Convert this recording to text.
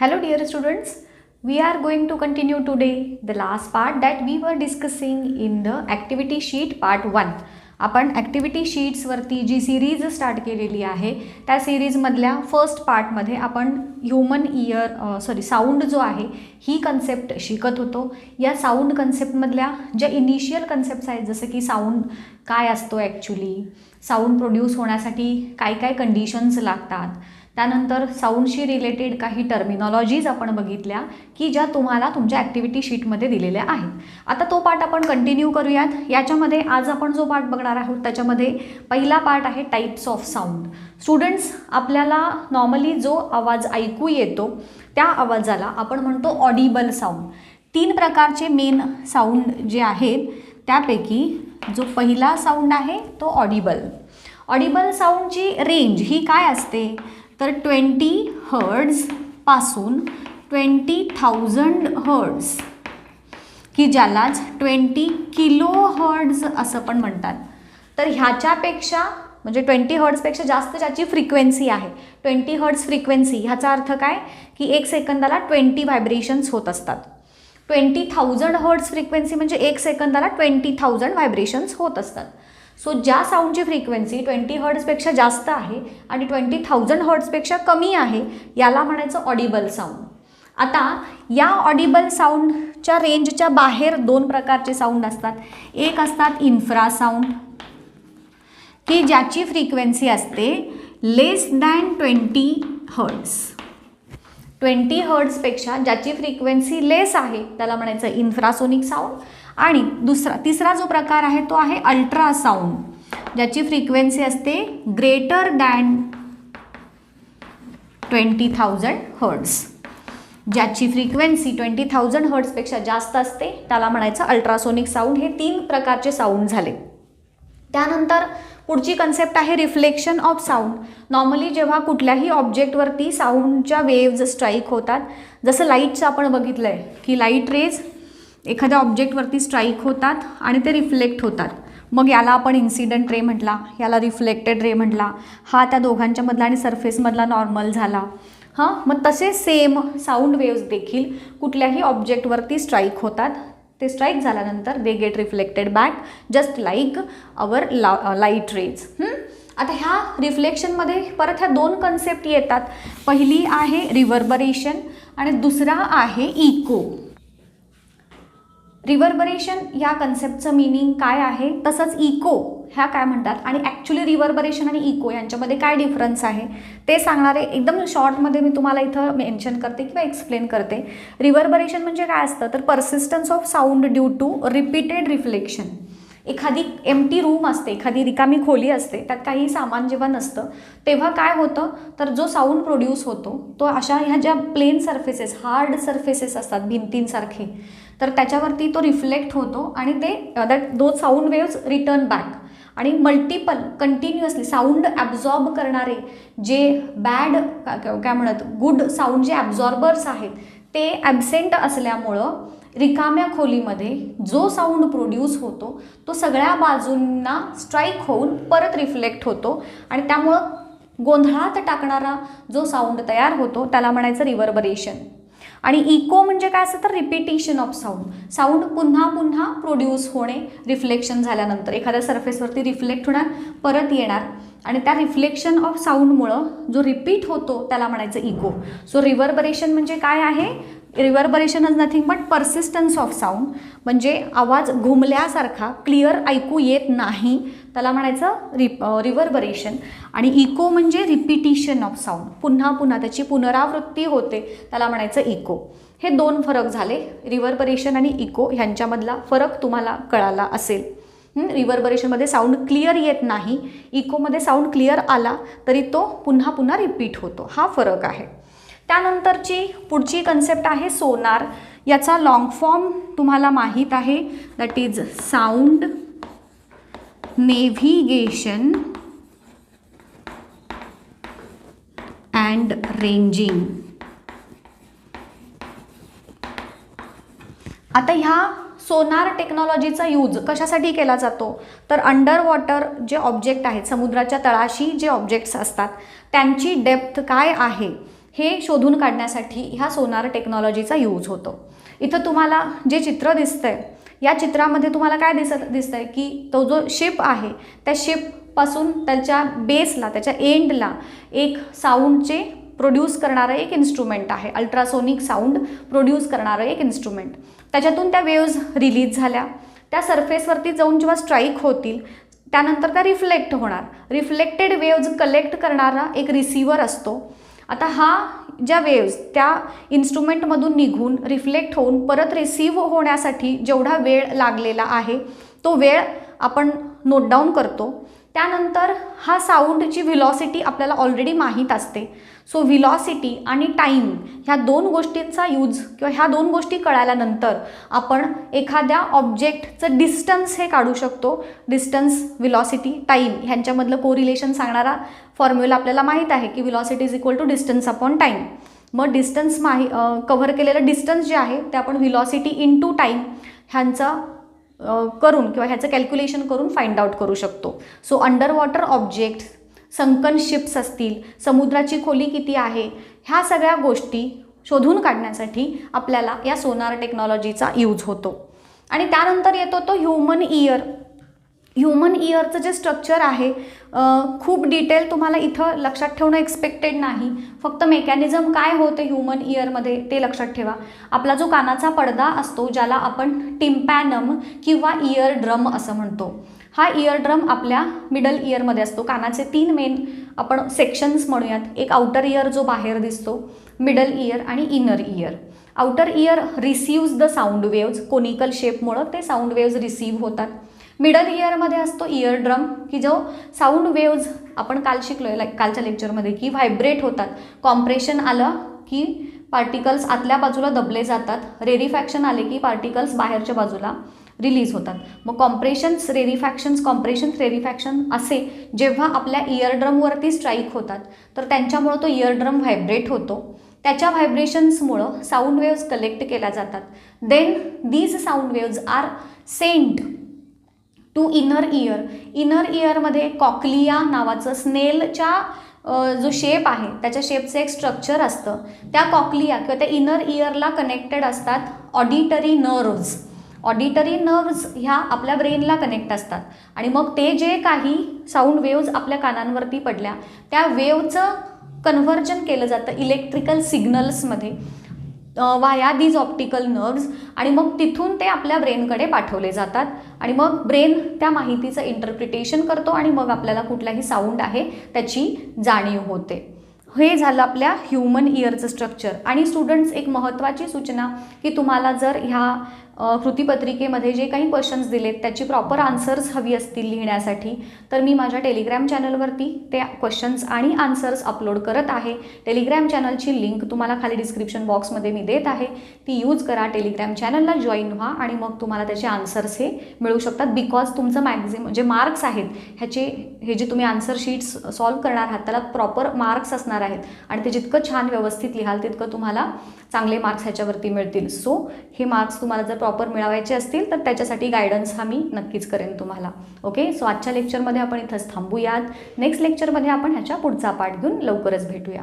Hello dear students, we are going to continue today the last part that we were discussing in the activity sheet part 1. आपण activity शीट्सवरती जी series start केलेली आहे त्या सिरीजमधल्या first पार्टमध्ये आपण human sound जो आहे ही concept शिकत होतो. या साऊंड कन्सेप्टमधल्या ज्या इनिशियल कन्सेप्ट्स आहेत जसं की साऊंड काय असतो ॲक्च्युली, साऊंड प्रोड्यूस होण्यासाठी काय काय कंडिशन्स लागतात, त्यानंतर साऊंडशी रिलेटेड काही टर्मिनॉलॉजीज आपण बघितल्या की ज्या तुम्हाला तुमच्या ॲक्टिव्हिटी शीटमध्ये दिलेल्या आहेत. आता तो पार्ट आपण कंटिन्यू करूयात. याच्यामध्ये आज आपण जो पार्ट बघणार आहोत त्याच्यामध्ये पहिला पार्ट आहे टाईप्स ऑफ साऊंड. स्टुडंट्स, आपल्याला नॉर्मली जो आवाज ऐकू येतो त्या आवाजाला आपण म्हणतो ऑडिबल साऊंड. 3 प्रकारचे मेन साऊंड जे आहेत त्यापैकी जो पहिला साऊंड आहे तो ऑडिबल. ऑडिबल साऊंडची रेंज ही काय असते तर 20 हर्ट्ज पासून 20,000 हर्ट्ज की ज्यालाच 20 किलो हर्ट्ज असं पण म्हणतात. तर ह्याच्यापेक्षा म्हणजे 20 हर्ट्जपेक्षा जास्त ज्याची फ्रिक्वेन्सी आहे 20 हर्ट्ज फ्रिक्वेन्सी, ह्याचा अर्थ काय की 1 सेकंदाला 20 व्हायब्रेशन्स होत असतात. 20,000 हर्ट्ज फ्रिक्वेन्सी म्हणजे 1 सेकंदाला 20,000 व्हायब्रेशन्स होत असतात. सो ज्या साऊंडची फ्रिक्वेन्सी 20 हर्ट्जपेक्षा जास्त आहे आणि 20,000 हर्ट्जपेक्षा कमी आहे याला म्हणायचं ऑडिबल साऊंड. आता या ऑडिबल साऊंडच्या रेंजच्या बाहेर 2 प्रकारचे साऊंड असतात. एक असतात इन्फ्रा साऊंड की ज्याची फ्रिक्वेन्सी असते लेस दॅन 20 हर्ट्ज. 20 हर्ट्जपेक्षा ज्याची फ्रिक्वेन्सी लेस आहे त्याला म्हणायचं इन्फ्रासोनिक साऊंड. आणि तिसरा जो प्रकार आहे तो आहे अल्ट्रा साऊंड, ज्याची फ्रिक्वेन्सी असते ग्रेटर दॅन 20,000 हर्ट्ज. ज्याची फ्रिक्वेन्सी 20,000 हर्ट्जपेक्षा जास्त असते त्याला म्हणायचं अल्ट्रासोनिक साऊंड. हे 3 प्रकारचे साऊंड झाले. त्यानंतर पुढची कन्सेप्ट आहे रिफ्लेक्शन ऑफ साऊंड. नॉर्मली जेव्हा कुठल्याही ऑब्जेक्टवरती साऊंडच्या वेव्ज स्ट्राईक होतात, जसं लाईटचं आपण बघितलं आहे की लाईट रेज एखाद्या ऑब्जेक्टवरती स्ट्राईक होतात आणि ते रिफ्लेक्ट होतात. मग याला आपण इन्सिडंट रे म्हटला, याला रिफ्लेक्टेड रे म्हटला. हा त्या दोघांच्या मधला आणि सरफेसमधला नॉर्मल झाला. मग तसे सेम साऊंड वेव्स देखील कुठल्याही ऑब्जेक्टवरती स्ट्राईक होतात. ते स्ट्राईक झाल्यानंतर they get reflected back just like our light rays. आता ह्या रिफ्लेक्शनमध्ये परत ह्या 2 कन्सेप्ट येतात. पहिली आहे रिव्हर्बरेशन आणि दुसरा आहे इको. रिव्हर्बरेशन या कन्सेप्टचं मिनिंग काय आहे, तसंच इको ह्या काय म्हणतात आणि ॲक्च्युली रिव्हर्बरेशन आणि इको यांच्यामध्ये काय डिफरन्स आहे ते सांगणारे एकदम शॉर्टमध्ये मी तुम्हाला इथं मेन्शन करते किंवा एक्सप्लेन करते. रिव्हर्बरेशन म्हणजे काय असतं तर persistence of sound due to repeated reflection. एखादी एम्प्टी रूम असते, एखादी रिकामी खोली असते, त्यात काही सामान जेव्हा नसतं तेव्हा काय होतं तर जो साऊंड प्रोड्यूस होतो तो अशा ह्या ज्या प्लेन सर्फेसेस, हार्ड सर्फेसेस असतात भिंतींसारखे, तर त्याच्यावरती तो रिफ्लेक्ट होतो आणि ते दो साऊंड वेव्स रिटर्न बॅक. आणि मल्टिपल कंटिन्युअसली साऊंड ॲब्झॉर्ब करणारे जे बॅड काय म्हणत गुड साऊंड जे ॲब्झॉर्बर्स आहेत ते ॲब्सेंट असल्यामुळं रिकाम्या खोलीमध्ये जो साऊंड प्रोड्यूस होतो तो सगळ्या बाजूंना स्ट्राईक होऊन परत रिफ्लेक्ट होतो आणि त्यामुळं गोंधळात टाकणारा जो साऊंड तयार होतो त्याला म्हणायचं रिव्हर्बरेशन. आणि इको म्हणजे काय असतं तर रिपिटिशन ऑफ साऊंड. साऊंड पुन्हा पुन्हा प्रोड्यूस होणे रिफ्लेक्शन झाल्यानंतर एखाद्या सरफेसवरती रिफ्लेक्ट होणार, परत येणार आणि त्या रिफ्लेक्शन ऑफ साऊंडमुळं जो रिपीट होतो त्याला म्हणायचं इको. सो रिव्हर्बरेशन म्हणजे काय आहे, reverberation is nothing but persistence of sound. म्हणजे आवाज घुमल्यासारखा क्लिअर ऐकू येत नाही त्याला म्हणायचं रिव्हर्बरेशन. आणि इको म्हणजे रिपिटिशन ऑफ साऊंड, पुन्हा पुन्हा त्याची पुनरावृत्ती होते त्याला म्हणायचं इको. हे 2 फरक झाले. रिव्हर्बरेशन आणि इको ह्यांच्यामधला फरक तुम्हाला कळाला असेल. रिव्हर्बरेशनमध्ये साऊंड क्लिअर येत नाही, इकोमध्ये साऊंड क्लिअर आला तरी तो पुन्हा पुन्हा रिपीट होतो. हा फरक आहे. त्यानंतरची पुढची कन्सेप्ट आहे सोनार. याचा लॉंग फॉर्म तुम्हाला माहीत आहे, that is sound navigation and ranging. आता ह्या सोनार टेक्नॉलॉजीचा यूज कशासाठी केला जातो तर अंडर वॉटर जे ऑब्जेक्ट आहेत, समुद्राच्या तळाशी जे ऑब्जेक्ट्स असतात त्यांची डेप्थ काय आहे हे शोधून काढण्यासाठी ह्या सोनार टेक्नॉलॉजीचा यूज होतो. इथं तुम्हाला जे चित्र दिसतंय, या चित्रामध्ये तुम्हाला काय दिसतंय की तो जो शिप आहे त्या शिपपासून त्याच्या बेसला, त्याच्या एंडला एक साऊंडचे प्रोड्यूस करणारं एक इन्स्ट्रुमेंट आहे, अल्ट्रासोनिक साऊंड प्रोड्यूस करणारं एक इन्स्ट्रुमेंट. त्याच्यातून त्या वेव्ज रिलीज झाल्या, त्या सरफेसवरती जाऊन जेव्हा स्ट्राईक होतील त्यानंतर त्या रिफ्लेक्ट होणार. रिफ्लेक्टेड वेव्ज कलेक्ट करणारा एक रिसिव्हर असतो. आता हा ज्या वेव्ज त्या इन्स्ट्रुमेंटमधून निघून रिफ्लेक्ट होऊन परत रिसीव्ह होण्यासाठी जेवढा वेळ लागलेला आहे तो वेळ आपण नोट डाऊन करतो. त्यानंतर हा साऊंडची व्हिलॉसिटी आपल्याला ऑलरेडी माहीत असते. सो व्हिलॉसिटी आणि टाईम ह्या दोन गोष्टींचा यूज किंवा ह्या दोन गोष्टी कळाल्यानंतर आपण एखाद्या ऑब्जेक्टचं डिस्टन्स हे काढू शकतो. डिस्टन्स, व्हिलॉसिटी, टाईम ह्यांच्यामधलं कोरिलेशन सांगणारा फॉर्म्युला आपल्याला माहीत आहे की velocity is equal to distance upon time. मग डिस्टन्स कव्हर केलेलं डिस्टन्स जे आहे ते आपण व्हिलॉसिटी इंटू टाईम ह्यांचा करून किंवा ह्याचं कॅल्क्युलेशन करून फाइंड आउट करू शकतो. So under water object, sunken ships असतील, समुद्राची खोली किती आहे, ह्या सगळ्या गोष्टी शोधून काढण्यासाठी आपल्याला या सोनार टेक्नॉलॉजीचा यूज होतो. आणि त्यानंतर येतो तो ह्युमन इयर. ह्युमन इयरचं जे स्ट्रक्चर आहे खूप डिटेल तुम्हाला इथं लक्षात ठेवणं एक्सपेक्टेड नाही. फक्त मेकॅनिझम काय होते ह्युमन इयरमध्ये ते लक्षात ठेवा. आपला जो कानाचा पडदा असतो ज्याला आपण टिम्पॅनम किंवा इयर ड्रम असं म्हणतो, हा इयर ड्रम आपल्या मिडल इयरमध्ये असतो. कानाचे 3 मेन आपण सेक्शन्स म्हणूयात. एक आउटर इयर जो बाहेर दिसतो, मिडल इयर आणि inner ear. Outer ear receives the sound waves, conical शेपमुळं ते साऊंड वेव्ज रिसीव्ह होतात. मिडल इयरमध्ये असतो इयर ड्रम की जो साऊंड वेव्ज आपण काल शिकलोय कालच्या लेक्चरमध्ये की व्हायब्रेट होतात. कॉम्प्रेशन आलं की पार्टिकल्स आतल्या बाजूला दबले जातात, रेरिफॅक्शन आले की पार्टिकल्स बाहेरच्या बाजूला रिलीज होतात. मग कॉम्प्रेशन्स, रेरिफॅक्शन असे जेव्हा आपल्या इयर ड्रमवरती स्ट्राईक होतात तर त्यांच्यामुळं तो इयर ड्रम व्हायब्रेट होतो. त्याच्या व्हायब्रेशन्समुळं साऊंड वेव्ज कलेक्ट केल्या जातात. Then these sound waves are sent to inner ear. Inner इयरमध्ये कॉक्लिया नावाचं स्नेलच्या जो शेप आहे त्याच्या शेपचं एक स्ट्रक्चर असतं. त्या कॉक्लिया किंवा त्या इनर इयरला कनेक्टेड असतात ऑडिटरी नर्व्ज. ऑडिटरी नर्व्ज ह्या आपल्या ब्रेनला कनेक्ट असतात आणि मग ते जे काही साऊंड वेव्ज आपल्या कानांवरती पडल्या त्या वेव्हचं कन्व्हर्जन केलं जातं इलेक्ट्रिकल सिग्नल्समध्ये वाया दीज ऑप्टिकल नर्व्ज आणि मग तिथून ते आपल्या ब्रेनकडे पाठवले जातात आणि मग ब्रेन त्या माहितीचं इंटरप्रिटेशन करतो आणि मग आपल्याला कुठलाही साऊंड आहे त्याची जाणीव होते. हे झालं आपल्या ह्युमन इयरचं स्ट्रक्चर. आणि स्टुडंट्स, एक महत्त्वाची सूचना की तुम्हाला जर ह्या कृतीपत्रिकेमध्ये जे काही क्वेश्चन्स दिलेत त्याची प्रॉपर आन्सर्स हवी असतील लिहिण्यासाठी तर मी माझ्या टेलिग्रॅम चॅनलवरती ते क्वेश्चन्स आणि आन्सर्स अपलोड करत आहे. टेलिग्रॅम चॅनलची लिंक तुम्हाला खाली डिस्क्रिप्शन बॉक्समध्ये मी देत आहे, ती यूज करा. टेलिग्रॅम चॅनलला जॉईन व्हा आणि मग तुम्हाला त्याचे आन्सर्स हे मिळू शकतात. बिकॉज तुमचं मॅक्झिमम जे मार्क्स आहेत हे जे तुम्ही आन्सर शीट्स सॉल्व करणार आहात त्याला प्रॉपर मार्क्स असणार आहेत आणि ते जितकं छान व्यवस्थित लिहाल तितकं तुम्हाला चांगले मार्क्स ह्याच्यावरती मिळतील. सो हे मार्क्स तुम्हाला जर प्रॉपर मिळवायचे असतील तर त्याच्यासाठी गायडन्स हा मी नक्कीच करेन तुम्हाला. ओके, सो आजच्या लेक्चरमध्ये आपण इथंच थांबूयात. नेक्स्ट लेक्चरमध्ये आपण ह्याच्या पुढचा पार्ट घेऊन लवकरच भेटूया.